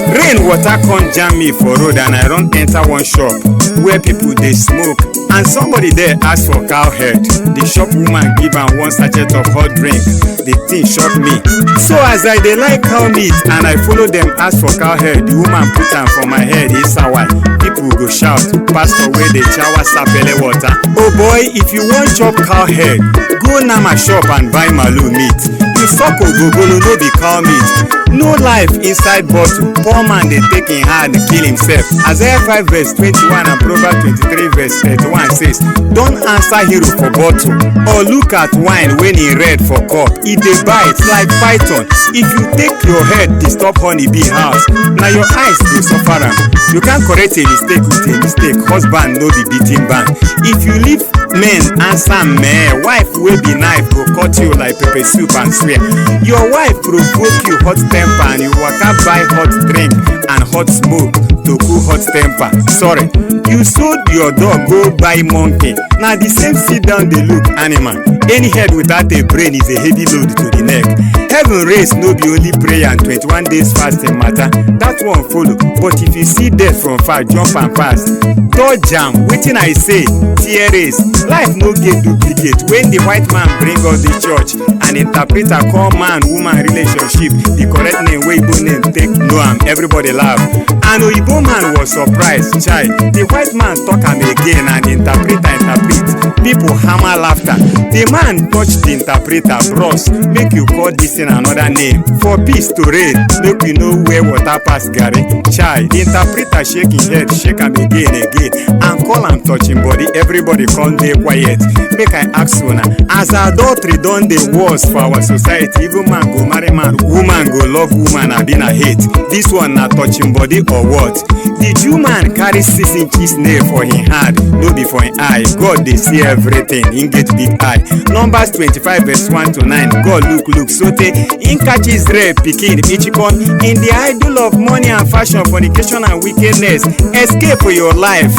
Rain water come jam me for road and I run enter one shop where people they smoke and somebody there ask for cow head. The shop woman give am one sachet of hot drink. The thing shock me. So as I dey like cow meat and I follow them ask for cow head, the woman put am for my head inside. People go shout, pastor wey dey shower sapele water. Oh boy, if you want chop cow head, go Nama shop and buy malu meat. You suck ogogolo no be cow meat. No life inside bottle. Poor man dey take in hand kill himself. Isaiah 5 verse 21 and Proverbs 23 verse 31 says, don't answer hero for bottle or look at wine when e red for cup. E dey bite like python. If you take your head disturb honeybee house, na your eyes go suffer am. You can't correct a mistake with a mistake. Husband no be beating band. If you leave men answer meh, wife wey be knife go cut you like pepper soup and swear. Your wife provoke you hot temper and you waka buy hot drink and hot smoke to cool hot temper. Sorry, you sold your dog go buy monkey. Now the same sit down dey look animal. Any head without a brain is a heavy load to the neck. Heaven race no be only prayer and 21 days fasting matter. That one follow. But if you see death from far, jump and pass. Dodge jam, wetin I say, tear race. Life no get duplicate. When the white man bring us the church, an interpreter call man woman relationship, the correct name wey Igbo name take know am, everybody laugh. And Oyibo man was surprised. Chai, the white man talk am again and interpreter interpret. People hammer laughter. The man touch the interpreter, bros, make you call this thing another name. For peace to reign, make we know where water pass Gary. Chai, the interpreter shake his head, shake am again, and call am touching body. Everybody come dey quiet. Make I ask una, as adultery don dey worse for our society, even man go marry man, woman go love woman, and na hate. This one na touching body or what? The Jew man carry 6 inches nail for him hand, no be for him eye. God dey see everything, him get big eye. Numbers 25 verse 1 to 9. God look sotey him catch Israel pikin Ichikon in the idol of money and fashion, fornication and wickedness. Escape for your life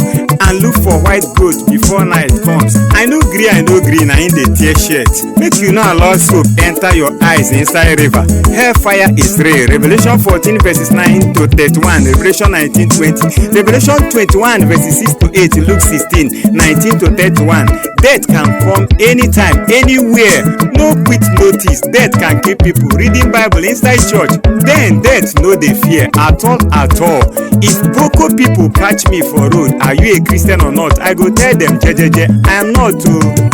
and look for white goat before night comes. I no gree, na in the tear shirt. Make you no allow soap enter your eyes inside river. Hellfire is real. Revelation 14 verses 9 to 31. Revelation 19:20. Revelation 21 verses 6 to 8. Luke 16 19 to 31. Death can come anytime, anywhere. No quit notice. Death can keep people reading Bible inside church. Then death no dey fear at all. If Boko people catch me for road, are you a Christian or not? I go tell them, jejeje, I am not.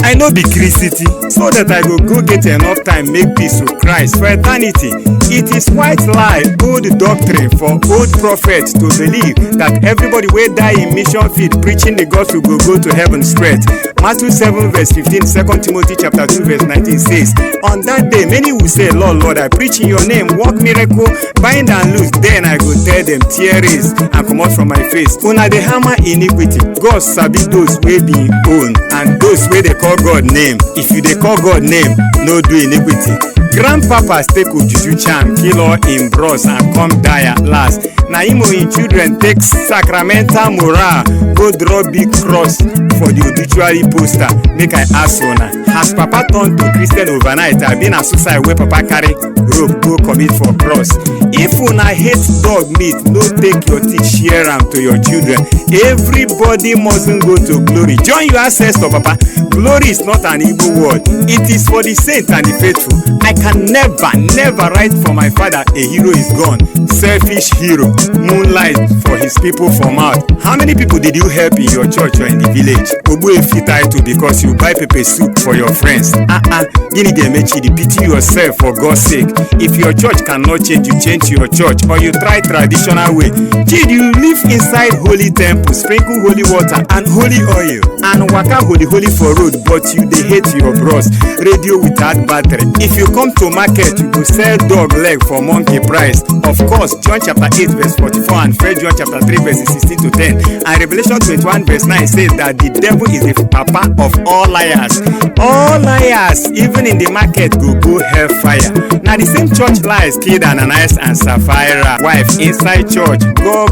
I no be Christy, so that I go get enough time make peace with Christ for eternity. It is white lie, old doctrine for old prophets to believe that everybody wey die in mission field preaching the gospel go to heaven straight. Matthew 7 verse 15, 2 Timothy chapter 2 verse 19 says, on that day many will say, Lord, Lord, I preach in your name, work miracle, bind and loose. Then I go tell them, tear is and come out from my face. Una dey hammer iniquity. God sabi those wey be him own and those wey dey call God name. If you dey call God name, no do iniquity. Grandpapas take ojuju charm, kill all him bros and come die at last. Na him or him children take sacramental moral go draw big cross for the obituary poster. Make I ask una, has papa turned to Christian overnight? I been a suicide where papa carry rope go commit for cross. If una hate dog meat, no take your teeth share am to your children. Everybody mustn't go to glory. Join your ancestor, papa. Glory is not an Igbo word. It is for the saint and the faithful. I can never write for my father, a hero is gone. Selfish hero, moonlight for his people from out. How many people did you help in your church or in the village? Obu efi title because you buy pepper soup for your friends. Gini gemechi, pity yourself for God's sake. If your church cannot change, you change your church or you try traditional way. Did you live inside holy temple, sprinkle holy water and holy oil and waka holy for road, but you dey hate your bros. Radio without without battery. If you come to market, you go sell dog leg for monkey price. Of course, John chapter 8 verse 44 and 1 John chapter 3 verses 16 to 10 and Revelation 21 verse 9 says that the devil is the papa of all liars. All liars, even in the market, go hellfire. Now the same church lies killed Ananias and Sapphira wife inside church. Go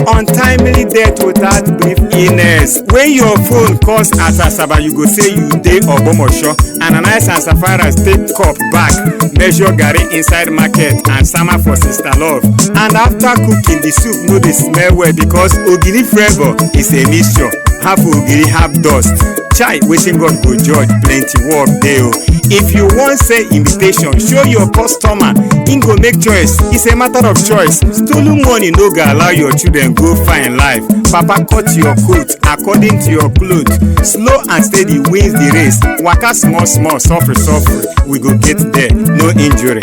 untimely death without brief illness. When your phone calls Asasaba, you go say you dey Ogbomosho. Ananias and Sapphira take cup back, measure garri inside market and sama for sister love. And after cooking, the soup no dey smell well because ogiri flavor is a mixture. Half ogiri, half dust. Chai, wetin God go judge, plenty work dey o. If you wan sell invitation, show your customer, him go make choice. It's a matter of choice. Stolen money no go allow your children go find life. Papa cut your coat according to your cloth. Slow and steady wins the race. Waka small, suffer. We go get there, no injury.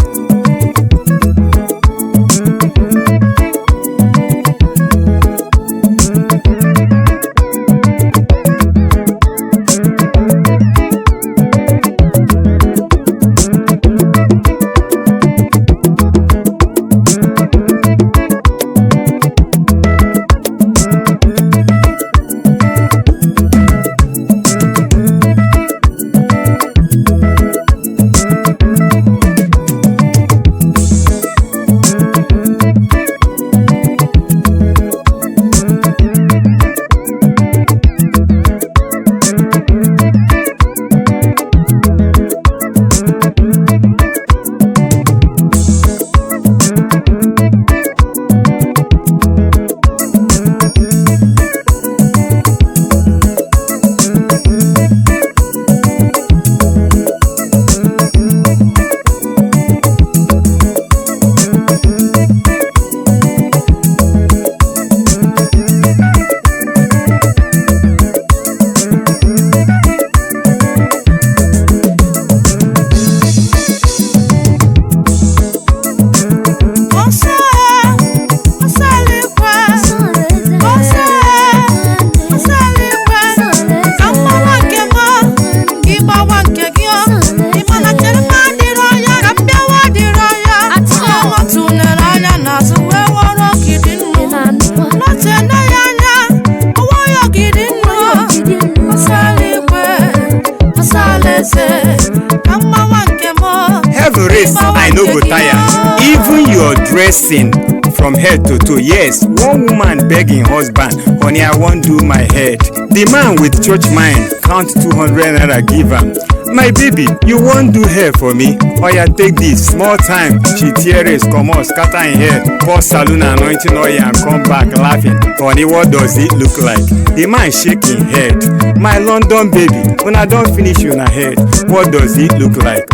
Heaven race, I no go tire. Even your dressing from head to toe. Yes, one woman begging husband, honey, I wan do my head. The man with church mind count 200 naira give am. My baby, you wan do hair for me? Oya, take this small time. She tears, comot, scatter im head, pour saloon anointing oil and come back laughing. Honey, what does it look like? The man shake im head. My London baby, una don finish una head. What does it look like?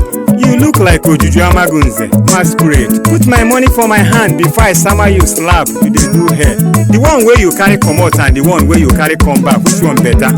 You look like Ojuju Amagunze, masquerade. Put my money for my hand before I sama you slap. You dey do hair. The one wey you carry comot and the one wey you carry come back, which one better?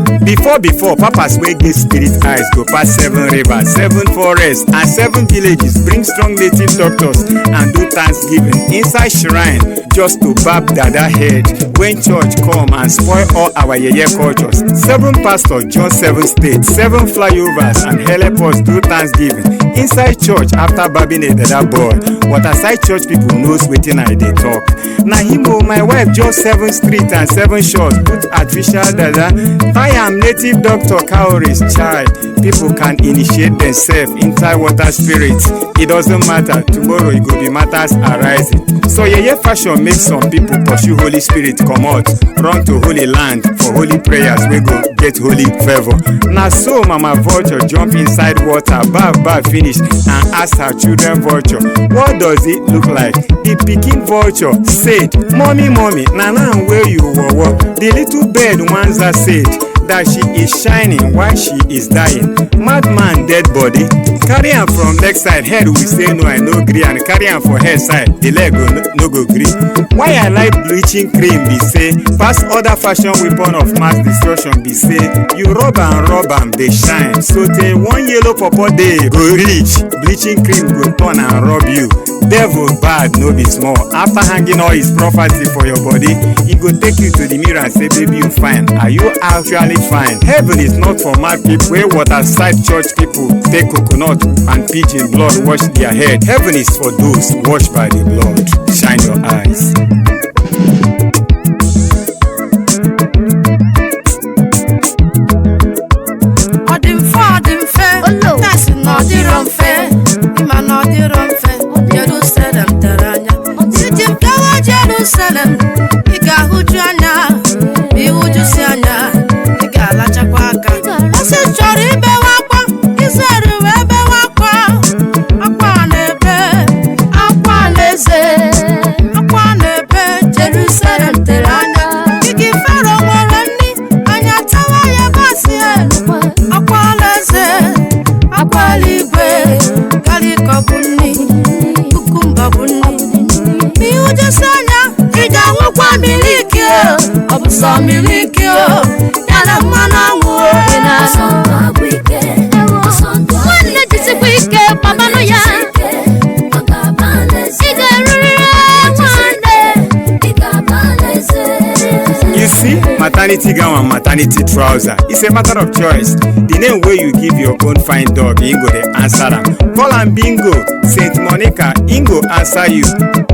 Before, papas wey get spirit eyes go pass 7 rivers, 7 forests and 7 villages, bring strong native doctors and do thanksgiving inside shrine just to barb dada head when church come and spoil all our yeye cultures. 7 pastors just 7 states, 7 flyovers and help us do thanksgiving inside church after barbing a dada boy. What aside church people knows wetin I dey talk. Na him o, my wife just 7 street and 7 shots, put artificial dada, tie am native doctor cowries. Child, people can initiate themselves inside water spirit. It doesn't matter, tomorrow it go be matters arising. So yeye fashion make some people pursue holy spirit comot, run to holy land for holy prayers wey go get holy favour. Na so mama vulture jump inside water, baff finish and ask her children vulture, what does it look like? The pikin vulture said, mommy, na now where you were. The little bird Wanza said that she is shining while she is dying. Madman dead body, carry am from leg side, head we say no, I no gree, and carry am for head side, the leg no go gree. Why I like bleaching cream be say, pass other fashion weapon of mass destruction be say, you rub am dey shine, so tey one yellow pawpaw day go reach, bleaching cream go turn and rub you. Devil bad no be small. After hanging all his property for your body, he go take you to the mirror and say, baby, you fine. Are you actually fine? Heaven is not for mad people wey water side church people people take coconut and pigeon blood wash their head. Heaven is for those washed by the blood. Shine your eyes. Jerusalem, ị ga-ahụju anya, ịhụjusi anya, ị ga-alachakwa aka. Ose chọrọ ibewe akwa, Izrel wee bewe akwa, akwa na-ebe, akwa na-eze, akwa na-ebe. Jerusalem tere anya, igi Fero nwere nni, anya tawa ya basi akwa na-eze, akwa eluigwe, kaliko bụ nni, kukumba bụ nni, ịhụjusi anya. Kwa miliki ọ bụ sọ miliki ya na mmanụ anwụ na sọnwa ike nwanne jisikwa ike babanụ ya ị ga-erurịrị nwanne. You see, maternity gown and maternity trouser, it's a matter of choice. The name where you give your own fine dog, Ingo they answer them. Call am Bingo, Saint Monica, Ingo answer you.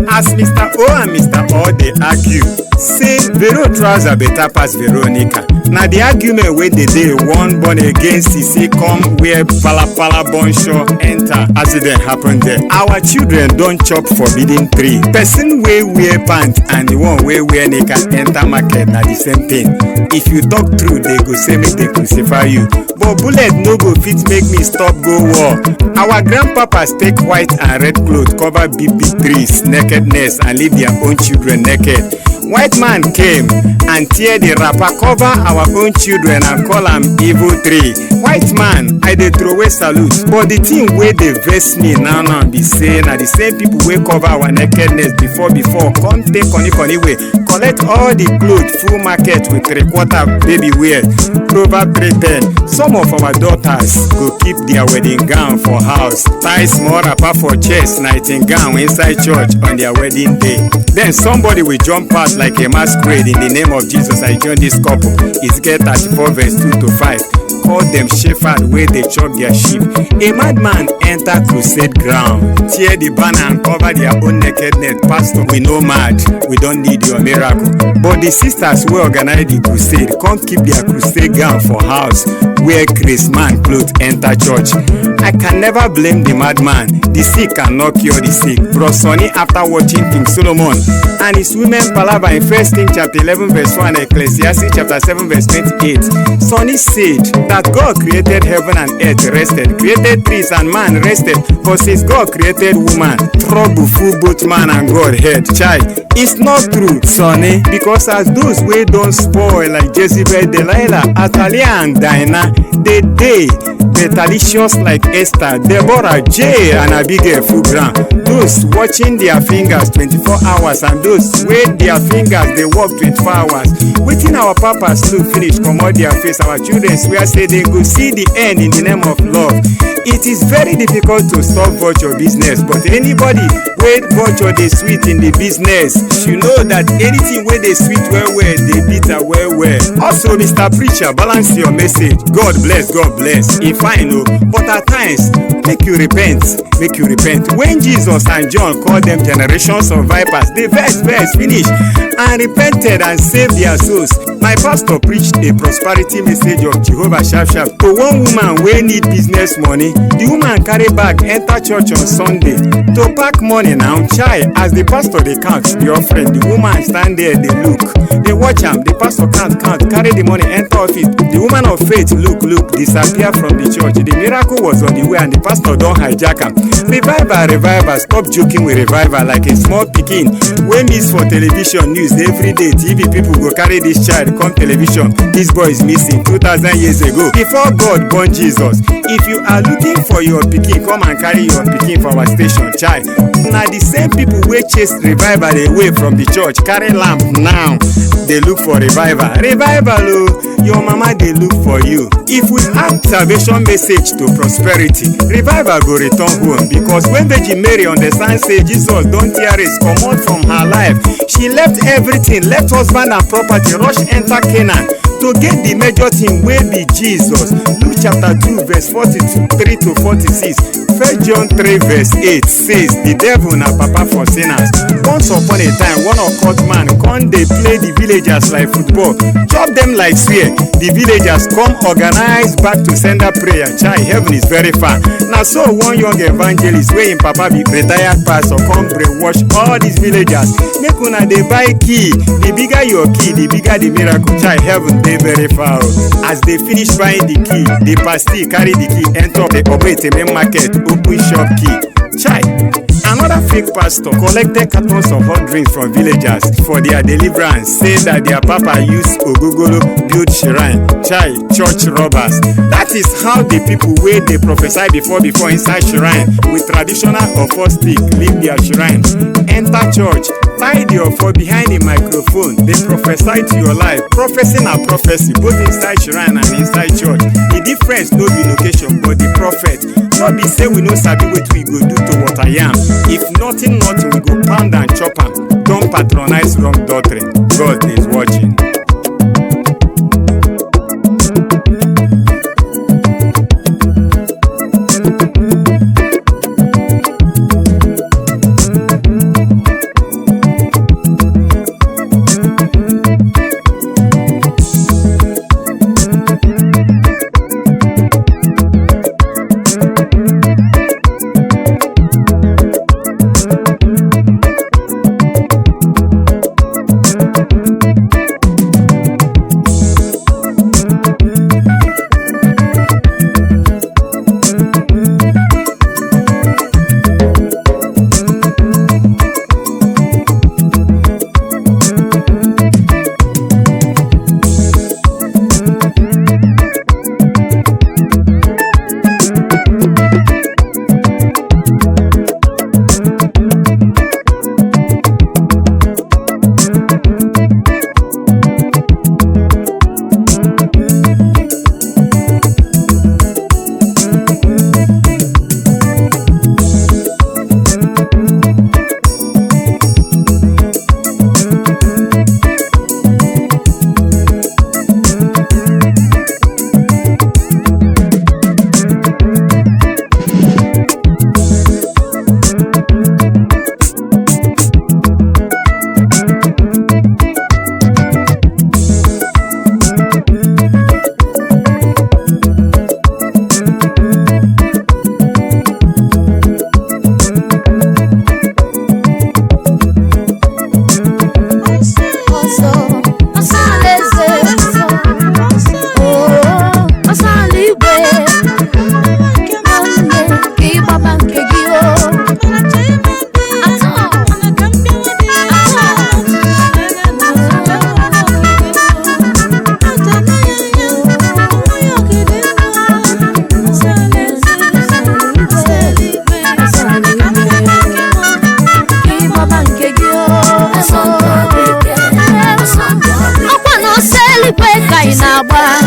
As Mr. O and Mr. O they argue, say Vero trouser better pass Veronica. Now the argument where they one born against say come where pala bonshore enter. Accident happen there. Our children don't chop forbidden tree. Person wey wear pant and the one wey wear nika enter market na the same thing. If you talk true, they go say make they crucify you. But bullet no go fit make me stop go war. Our grandpapas take white and red cloth cover big trees, nakedness, and leave their own children naked. White man came and tear the wrapper, cover our own children and call am evil tree. White man, I dey throw away salute, but the thing wey dey vex me now be say na the same people wey cover our nakedness before come take koni way collect all the clothes full market with 3/4 baby wear. Proverbs 3:10. Some of our daughters go keep their wedding gown for house, tie small wrapper for chest, nightingale inside church on their wedding day. Then somebody will jump out like a masquerade in the name of Jesus. I join this couple. Ezekiel 34 verse 2 to 5. Call them shepherd where they chop their sheep. A madman enter crusade ground, tear the banner and cover their own nakedness. Pastor, we no mad, we don't need your miracle. But the sisters who organize the crusade can't keep their crusade gown for house, wear grace man clothes enter church. I can never blame the madman. The sick cannot cure the sick. Bro Sonny, after watching King Solomon and his women palaver in 1 Kings chapter 11 verse 1 and Ecclesiastes chapter 7 verse 28, Sonny said that God created heaven and earth rested, created trees and man rested, but since God created woman, trouble full both man and God head. Child, it's not true, Sonny, because as those way don't spoil like Jezebel, Delilah, Atalia and Dinah, they betalicious like Esther, Deborah, Jay and Abigail full ground. Those watching their fingers 24 hours and those with their fingers they work 24 hours. Waiting our papas to finish come out their face, our children swear say they go see the end in the name of love. It is very difficult to stop virtual business, but anybody with virtual they sweet in the business should know that anything where they sweet well they bitter well. Also, Mr. Preacher, balance your message. God bless. If I know, but at times make you repent. When Jesus and John called them generations of vipers, they verse finish and repented and saved their souls. My pastor preached a prosperity message of Jehovah sharp to one woman wey need business money. The woman carry bag enter church on Sunday to pack money now. Chai, as the pastor they count the offering, the woman stand there, they look, they watch am. The pastor count, carry the money, enter office. The woman of faith look, disappear from the church. The miracle was on the way and the pastor don't hijack am. Revival, stop joking with revival like a small pikin wey miss for television news every day. TV people go carry this child come television. This boy is missing 2,000 years ago. Before God born Jesus, if you are looking for your pikin, come and carry your pikin for our station, child. Now the same people wey chase revival away from the church carry lamp now. They look for revival. Your mama they look for you. If we add salvation message to prosperity, revival go return home, because when Virgin Mary understand say Jesus don't tear his comot from her life, she left everything, left husband and property, rush enter Canaan, to get the major thing wey be Jesus. Luke chapter 2 verse 43 to 46. 1 John 3 verse 8 says the devil na papa for sinners. Once upon a time, one occult man come dey play the villagers like football, chop them like spear. The villagers come organize back to sender prayer. Chai, heaven is very far. Na so one young evangelist wey im papa be retired pastor come brainwash all these villagers. Make una dey buy key. The bigger your key, the bigger the miracle. Chai, heaven dey very far. As they finish buying the key, the pastor carry the key enter the Obeiteme market, open shop key. Chai, another fake pastor collected cartons of hot drinks from villagers for their deliverance, say that their papa used ogogoro build shrine. Chai, church robbers. That is how the people wey dey prophesy before inside shrine with traditional offer stick leave their shrine, enter church, tie the offer behind the microphone. They prophesy to your life. Prophecy na prophecy, both inside shrine and inside church. The difference no be location, but the prophet. No be say we no sabi wetin we go do to what I am. If nothing, we go pound and chop am. Don't patronize wrong doctrine. God is watching. Ọkwa na ose eluigwe ka ị na-agba.